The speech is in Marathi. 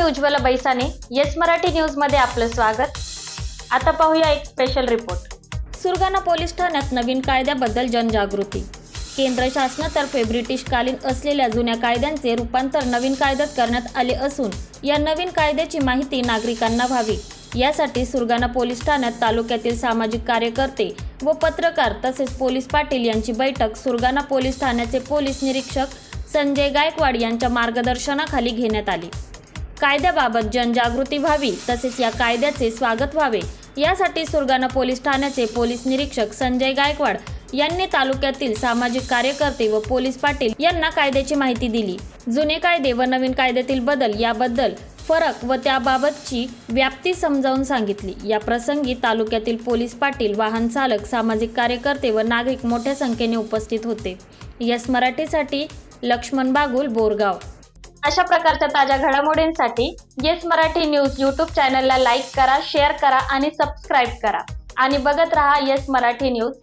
उज्ज्वला बैसाने येस मराठी न्यूज मध्ये आपलं स्वागत। आता पाहूया एक स्पेशल रिपोर्ट। सुरगाणा पोलीस ठाण्यात नवीन कायद्याबद्दल जनजागृती। केंद्र शासनातर्फे ब्रिटिशकालीन असलेल्या जुन्या कायद्यांचे रूपांतर नवीन कायद्यात करण्यात आले असून या नवीन कायद्याची माहिती नागरिकांना व्हावी यासाठी सुरगाणा पोलीस ठाण्यात तालुक्यातील सामाजिक कार्यकर्ते व पत्रकार तसेच पोलीस पाटील यांची बैठक सुरगाणा पोलीस ठाण्याचे पोलीस निरीक्षक संजय गायकवाड यांच्या मार्गदर्शनाखाली घेण्यात आली। कायद्याबाबत जनजागृती व्हावी तसेच या कायद्याचे स्वागत व्हावे यासाठी सुरगाणा पोलीस ठाण्याचे पोलीस निरीक्षक संजय गायकवाड यांनी तालुक्यातील सामाजिक कार्यकर्ते व पोलीस पाटील यांना कायद्याची माहिती दिली। जुने कायदे व नवीन कायद्यातील बदल याबद्दल फरक व त्याबाबतची व्याप्ती समजावून सांगितली। या प्रसंगी तालुक्यातील पोलीस पाटील, वाहन चालक, सामाजिक कार्यकर्ते व नागरिक मोठ्या संख्येने उपस्थित होते। येस मराठीसाठी लक्ष्मण बागुल, बोरगाव। अशा प्रकारच्या ताज्या घडामोडींसाठी येस मराठी न्यूज यूट्यूब चॅनलला लाईक करा, शेअर करा आणि सबस्क्राईब करा आणि बघत रहा येस मराठी न्यूज।